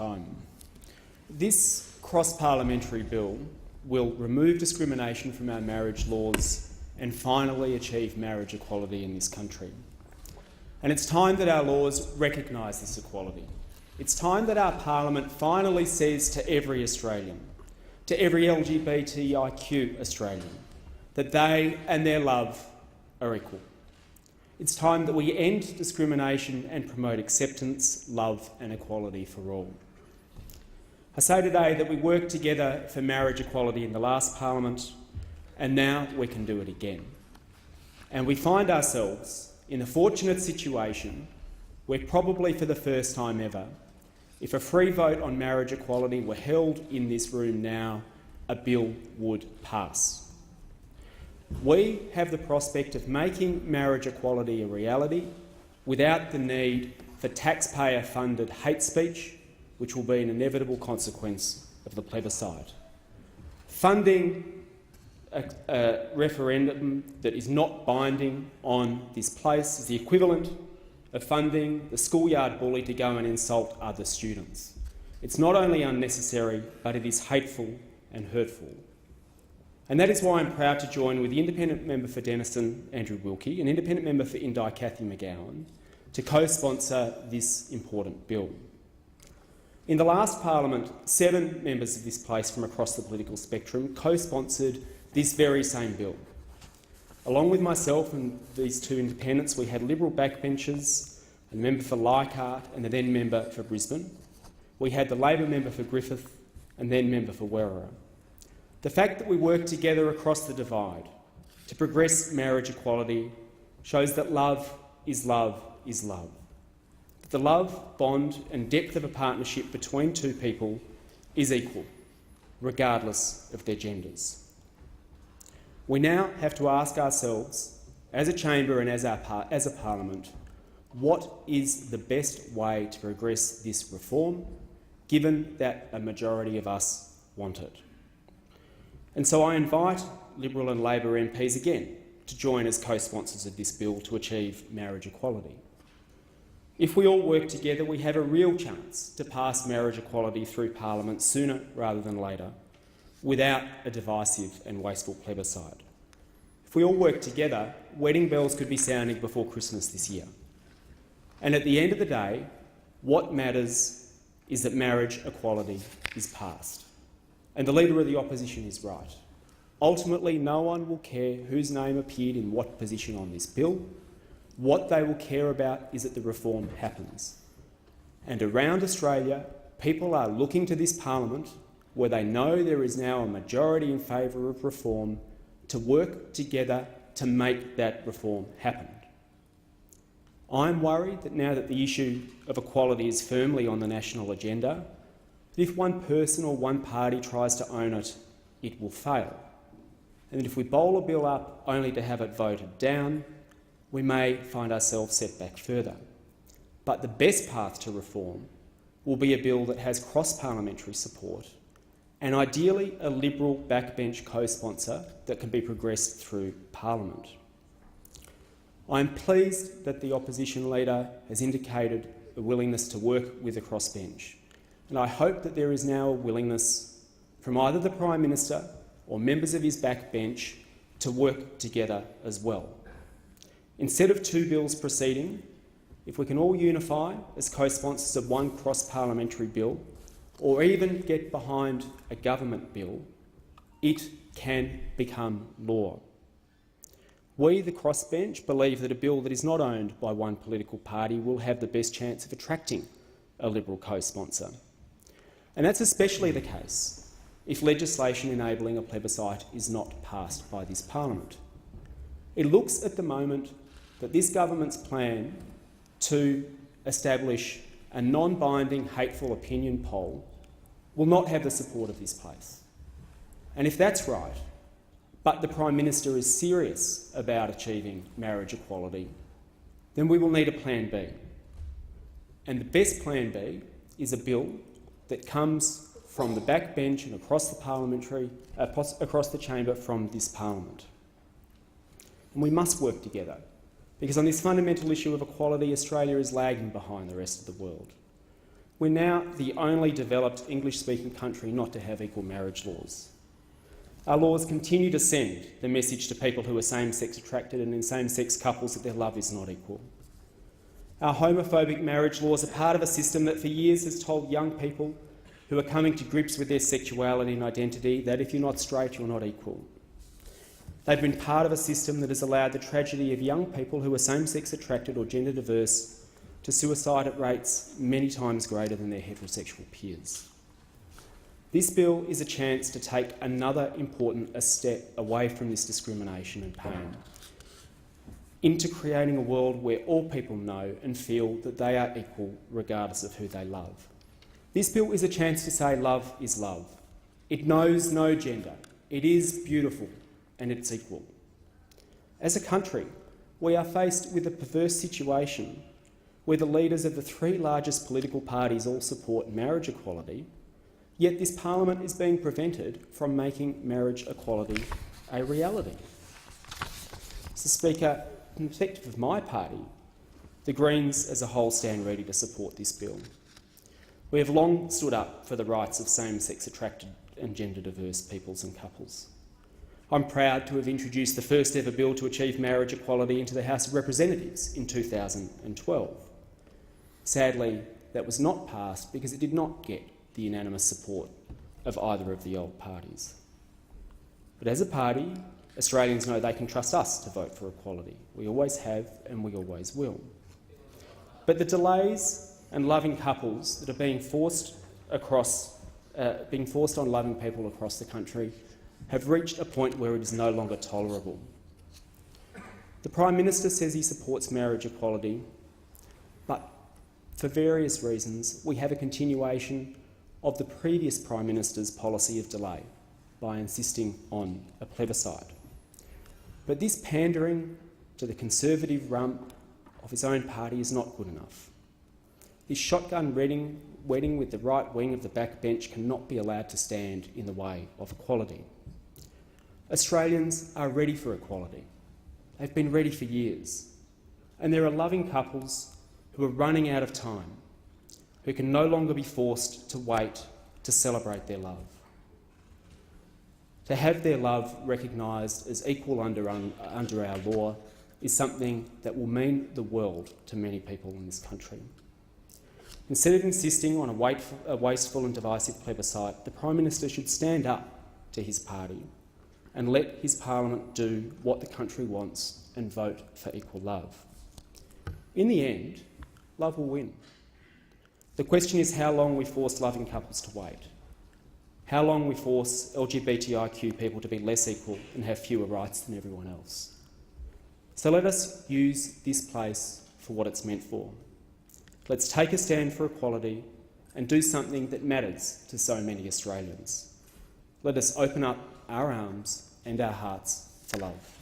time. This cross-parliamentary bill will remove discrimination from our marriage laws and finally achieve marriage equality in this country. And it's time that our laws recognise this equality. It's time that our Parliament finally says to every Australian, to every LGBTIQ Australian, that they and their love are equal. It's time that we end discrimination and promote acceptance, love and equality for all. I say today that we worked together for marriage equality in the last Parliament, and now we can do it again. And we find ourselves in a fortunate situation where, probably for the first time ever, if a free vote on marriage equality were held in this room now, a bill would pass. We have the prospect of making marriage equality a reality without the need for taxpayer-funded hate speech, which will be an inevitable consequence of the plebiscite. Funding a referendum that is not binding on this place is the equivalent of funding the schoolyard bully to go and insult other students. It's not only unnecessary, but it is hateful and hurtful. And that is why I'm proud to join with the independent member for Denison, Andrew Wilkie, and independent member for Indi, Cathy McGowan, to co-sponsor this important bill. In the last Parliament, 7 members of this place from across the political spectrum co-sponsored this very same bill. Along with myself and these 2 independents, we had Liberal backbenchers, a member for Leichhardt and the then member for Brisbane. We had the Labor member for Griffith and then member for Werriwa. The fact that we work together across the divide to progress marriage equality shows that love is love is love. That the love, bond and depth of a partnership between 2 people is equal, regardless of their genders. We now have to ask ourselves, as a chamber and as a parliament, what is the best way to progress this reform, given that a majority of us want it? And so I invite Liberal and Labor MPs again to join as co-sponsors of this bill to achieve marriage equality. If we all work together, we have a real chance to pass marriage equality through Parliament sooner rather than later, without a divisive and wasteful plebiscite. If we all work together, wedding bells could be sounding before Christmas this year. And at the end of the day, what matters is that marriage equality is passed. And the Leader of the Opposition is right. Ultimately, no one will care whose name appeared in what position on this bill. What they will care about is that the reform happens. And around Australia, people are looking to this Parliament, where they know there is now a majority in favour of reform, to work together to make that reform happen. I'm worried that now that the issue of equality is firmly on the national agenda, that if one person or one party tries to own it, it will fail. And that if we bowl a bill up only to have it voted down, we may find ourselves set back further. But the best path to reform will be a bill that has cross-parliamentary support and ideally a Liberal backbench co-sponsor that can be progressed through Parliament. I am pleased that the opposition leader has indicated a willingness to work with the crossbench, and I hope that there is now a willingness from either the Prime Minister or members of his backbench to work together as well. Instead of 2 bills proceeding, if we can all unify as co-sponsors of one cross-parliamentary bill, or even get behind a government bill, it can become law. We, the crossbench, believe that a bill that is not owned by one political party will have the best chance of attracting a Liberal co-sponsor. And that's especially the case if legislation enabling a plebiscite is not passed by this Parliament. It looks at the moment that this government's plan to establish a non-binding hateful opinion poll will not have the support of this place. And if that's right, but the Prime Minister is serious about achieving marriage equality, then we will need a plan B. And the best plan B is a bill that comes from the backbench and across the chamber from this Parliament. And we must work together, because on this fundamental issue of equality, Australia is lagging behind the rest of the world. We're now the only developed English-speaking country not to have equal marriage laws. Our laws continue to send the message to people who are same-sex attracted and in same-sex couples that their love is not equal. Our homophobic marriage laws are part of a system that for years has told young people who are coming to grips with their sexuality and identity that if you're not straight, you're not equal. They've been part of a system that has allowed the tragedy of young people who are same-sex attracted or gender diverse to suicide at rates many times greater than their heterosexual peers. This bill is a chance to take another important step away from this discrimination and pain into creating a world where all people know and feel that they are equal regardless of who they love. This bill is a chance to say love is love. It knows no gender. It is beautiful and it's equal. As a country, we are faced with a perverse situation where the leaders of the three largest political parties all support marriage equality, yet this parliament is being prevented from making marriage equality a reality. Mr. Speaker, in the perspective of my party, the Greens as a whole stand ready to support this bill. We have long stood up for the rights of same-sex attracted and gender diverse peoples and couples. I'm proud to have introduced the first ever bill to achieve marriage equality into the House of Representatives in 2012. Sadly, that was not passed because it did not get the unanimous support of either of the old parties. But as a party, Australians know they can trust us to vote for equality. We always have and we always will. But the delays and loving couples that are being forced on loving people across the country have reached a point where it is no longer tolerable. The Prime Minister says he supports marriage equality, but for various reasons we have a continuation of the previous Prime Minister's policy of delay by insisting on a plebiscite. But this pandering to the Conservative rump of his own party is not good enough. This shotgun wedding with the right wing of the backbench cannot be allowed to stand in the way of equality. Australians are ready for equality. They've been ready for years. And there are loving couples who are running out of time, who can no longer be forced to wait to celebrate their love. To have their love recognised as equal under our law is something that will mean the world to many people in this country. Instead of insisting on a wasteful and divisive plebiscite, the Prime Minister should stand up to his party and let his parliament do what the country wants and vote for equal love. In the end, love will win. The question is how long we force loving couples to wait, how long we force LGBTIQ people to be less equal and have fewer rights than everyone else. So let us use this place for what it's meant for. Let's take a stand for equality and do something that matters to so many Australians. Let us open up our arms and our hearts for love.